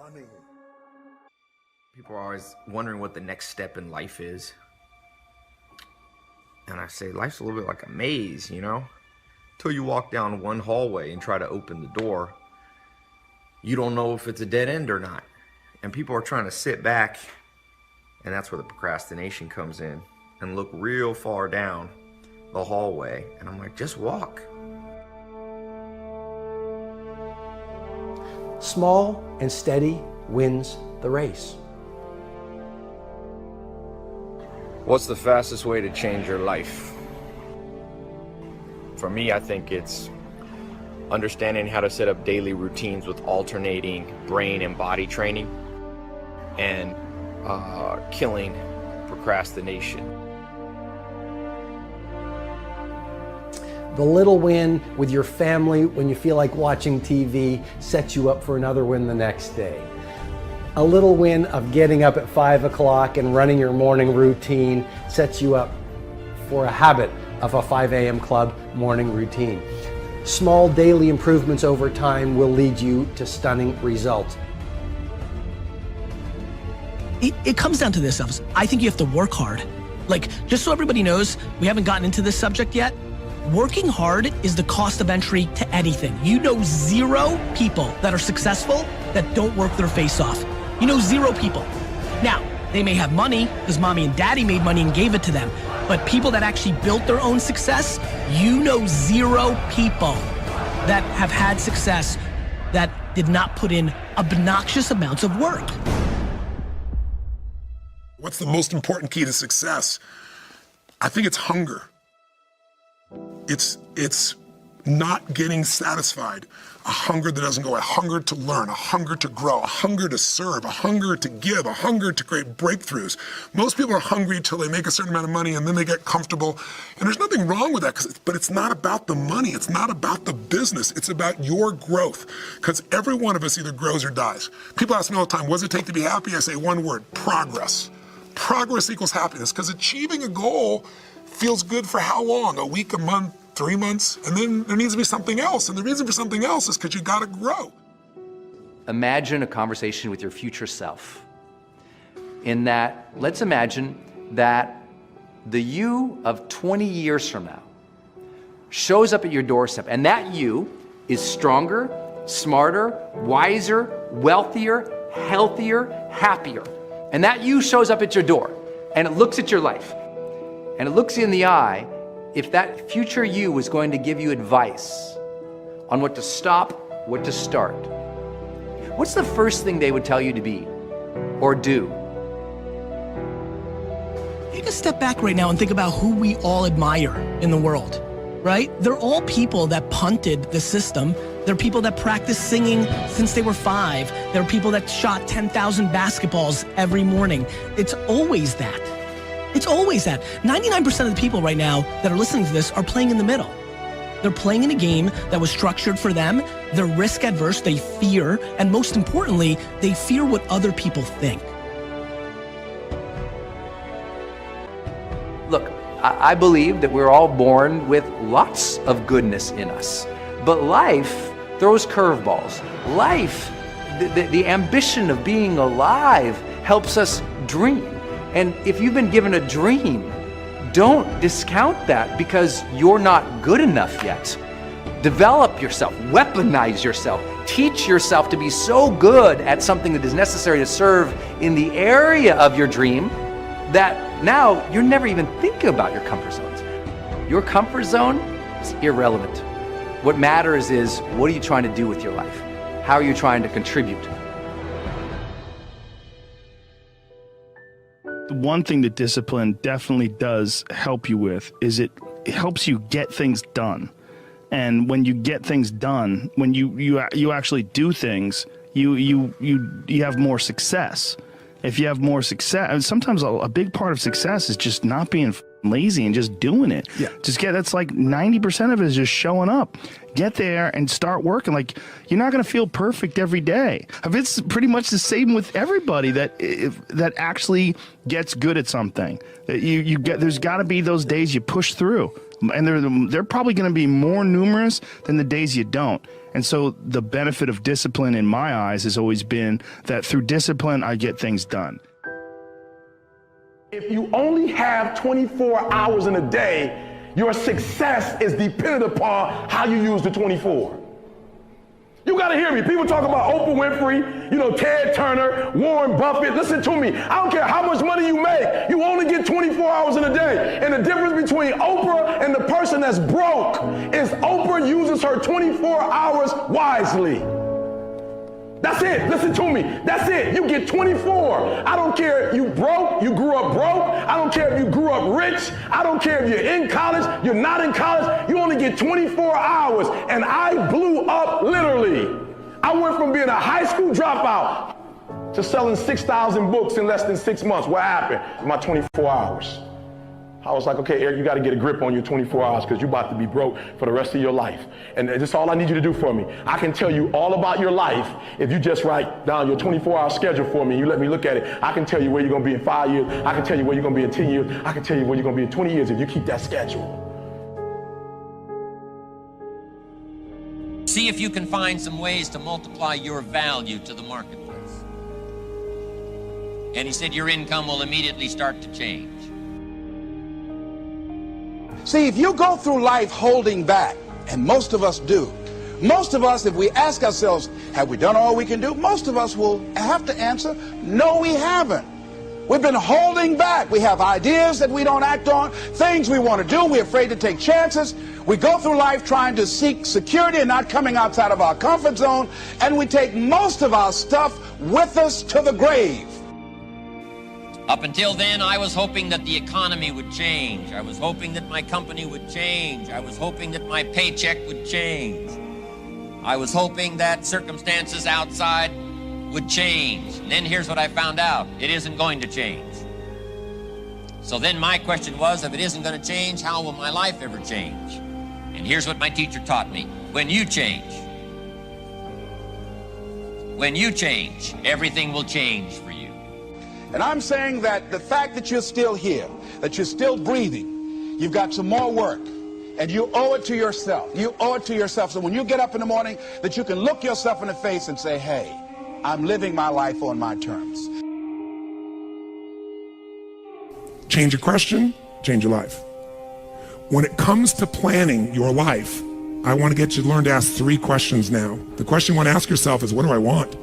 funny. People are always wondering what the next step in life is. And I say, life's a little bit like a maze, you know? Till you walk down one hallway and try to open the door, you don't know if it's a dead end or not. And people are trying to sit back, and that's where the procrastination comes in, and look real far down the hallway. And I'm like, just walk. Small and steady wins the race. What's the fastest way to change your life? For me, I think it's understanding how to set up daily routines with alternating brain and body training, and killing procrastination. The little win with your family when you feel like watching TV sets you up for another win the next day. A little win of getting up at 5 o'clock and running your morning routine sets you up for a habit of a 5 a.m. club morning routine. Small daily improvements over time will lead you to stunning results. It comes down to this, Elvis. I think you have to work hard. Like, just so everybody knows, we haven't gotten into this subject yet. Working hard is the cost of entry to anything. You know 0 people that are successful that don't work their face off. You know 0 people. Now, they may have money because mommy and daddy made money and gave it to them. But people that actually built their own success, you know 0 people that have had success that did not put in obnoxious amounts of work. What's the most important key to success? I think it's hunger. It's not getting satisfied. A hunger that doesn't go, a hunger to learn, a hunger to grow, a hunger to serve, a hunger to give, a hunger to create breakthroughs. Most people are hungry till they make a certain amount of money and then they get comfortable. And there's nothing wrong with that, but it's not about the money. It's not about the business. It's about your growth. Because every one of us either grows or dies. People ask me all the time, what does it take to be happy? I say one word, progress. Progress equals happiness, because achieving a goal feels good for how long? A week, a month, 3 months, and then there needs to be something else. And the reason for something else is because you gotta grow. Imagine a conversation with your future self. In that, let's imagine that the you of 20 years from now shows up at your doorstep, and that you is stronger, smarter, wiser, wealthier, healthier, happier. And that you shows up at your door, and it looks at your life, and it looks you in the eye. If that future you was going to give you advice on what to stop, what to start, what's the first thing they would tell you to be or do? Take a step back right now and think about who we all admire in the world, right? They're all people that punted the system. They're people that practiced singing since they were 5. There are people that shot 10,000 basketballs every morning. It's always that. It's always that. 99% of the people right now that are listening to this are playing in the middle. They're playing in a game that was structured for them. They're risk adverse, they fear, and most importantly, they fear what other people think. Look, I believe that we're all born with lots of goodness in us, but life throws curveballs. Life, the ambition of being alive helps us dream. And if you've been given a dream, don't discount that because you're not good enough yet. Develop yourself, weaponize yourself, teach yourself to be so good at something that is necessary to serve in the area of your dream that now you're never even thinking about your comfort zones. Your comfort zone is irrelevant. What matters is, what are you trying to do with your life? How are you trying to contribute? The one thing that discipline definitely does help you with is it helps you get things done. And when you get things done, when you actually do things, you have more success. If you have more success, sometimes a big part of success is just not being lazy and just doing it. Yeah. That's like 90% of it is just showing up. Get there and start working. Like, you're not going to feel perfect every day. It's pretty much the same with everybody that actually gets good at something. There's got to be those days you push through. And they're probably going to be more numerous than the days you don't. And so the benefit of discipline in my eyes has always been that through discipline, I get things done. If you only have 24 hours in a day, your success is dependent upon how you use the 24. You gotta hear me. People talk about Oprah Winfrey, Ted Turner, Warren Buffett. Listen to me. I don't care how much money you make. You only get 24 hours in a day. And the difference between Oprah and the person that's broke is Oprah uses her 24 hours wisely. That's it. Listen to me. That's it. You get 24. I don't care if you broke, you grew up broke. I don't care if you grew up rich. I don't care if you're in college, you're not in college. You only get 24 hours. And I blew up literally. I went from being a high school dropout to selling 6,000 books in less than 6 months. What happened? In my 24 hours. I was like, okay, Eric, you got to get a grip on your 24 hours because you're about to be broke for the rest of your life. And this is all I need you to do for me. I can tell you all about your life if you just write down your 24-hour schedule for me and you let me look at it. I can tell you where you're going to be in 5 years. I can tell you where you're going to be in 10 years. I can tell you where you're going to be in 20 years if you keep that schedule. See if you can find some ways to multiply your value to the marketplace. And he said your income will immediately start to change. See, if you go through life holding back, and most of us do, most of us, if we ask ourselves, have we done all we can do? Most of us will have to answer, no, we haven't. We've been holding back. We have ideas that we don't act on, things we want to do. We're afraid to take chances. We go through life trying to seek security and not coming outside of our comfort zone, and we take most of our stuff with us to the grave. Up until then, I was hoping that the economy would change. I was hoping that my company would change. I was hoping that my paycheck would change. I was hoping that circumstances outside would change. And then here's what I found out. It isn't going to change. So then my question was, if it isn't going to change, how will my life ever change? And here's what my teacher taught me. When you change, everything will change for you. And I'm saying that the fact that you're still here, that you're still breathing, you've got some more work, and you owe it to yourself. You owe it to yourself. So when you get up in the morning, that you can look yourself in the face and say, hey, I'm living my life on my terms. Change your question, change your life. When it comes to planning your life, I want to get you to learn to ask 3 questions now. The question you want to ask yourself is, what do I want?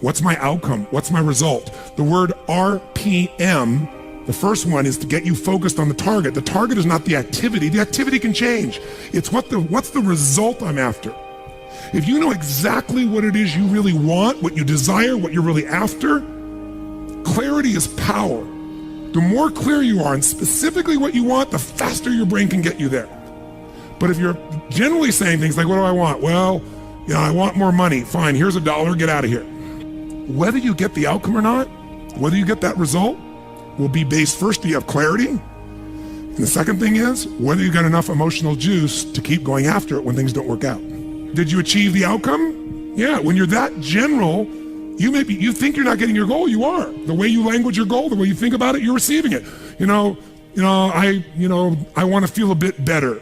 What's my outcome? What's my result? The word RPM, the first one, is to get you focused on the target. The target is not the activity. The activity can change. It's what's the result I'm after. If you know exactly what it is you really want, what you desire, what you're really after, clarity is power. The more clear you are and specifically what you want, the faster your brain can get you there. But if you're generally saying things like, what do I want? Well, I want more money. Fine, here's $1, get out of here. Whether you get the outcome or not, whether you get that result, will be based first, do you have clarity? And the second thing is, whether you got enough emotional juice to keep going after it when things don't work out. Did you achieve the outcome? Yeah, when you're that general, you think you're not getting your goal, you are. The way you language your goal, the way you think about it, you're receiving it. I want to feel a bit better.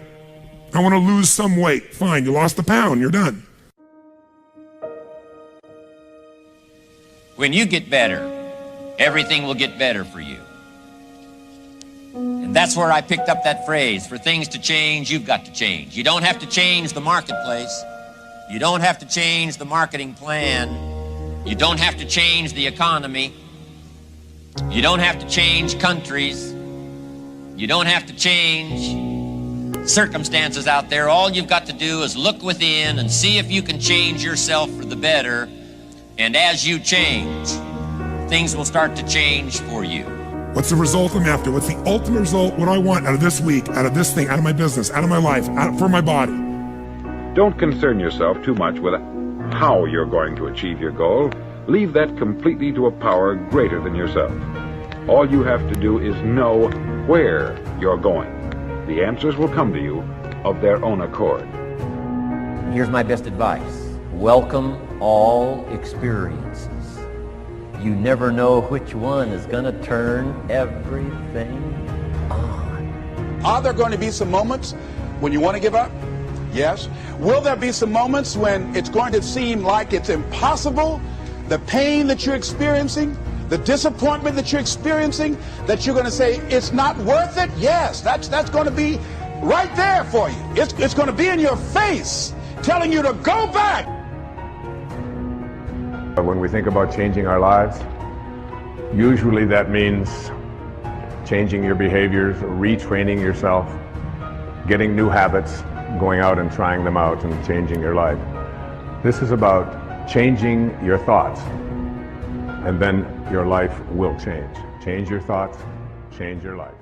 I want to lose some weight. Fine, you lost a pound, you're done. When you get better, everything will get better for you. And that's where I picked up that phrase, for things to change, you've got to change. You don't have to change the marketplace. You don't have to change the marketing plan. You don't have to change the economy. You don't have to change countries. You don't have to change circumstances out there. All you've got to do is look within and see if you can change yourself for the better. And as you change, things will start to change for you. What's the result I'm after? What's the ultimate result? What do I want out of this week, out of this thing, out of my business, out of my life, for my body? Don't concern yourself too much with how you're going to achieve your goal. Leave that completely to a power greater than yourself. All you have to do is know where you're going. The answers will come to you of their own accord. Here's my best advice. Welcome all experiences. You never know which one is going to turn everything on. Are there going to be some moments when you want to give up? Yes. Will there be some moments when it's going to seem like it's impossible? The pain that you're experiencing, the disappointment that you're experiencing, that you're going to say it's not worth it? Yes, that's going to be right there for you. It's going to be in your face, telling you to go back. When we think about changing our lives, usually that means changing your behaviors, retraining yourself, getting new habits, going out and trying them out and changing your life. This is about changing your thoughts, and then your life will change. Change your thoughts, change your life.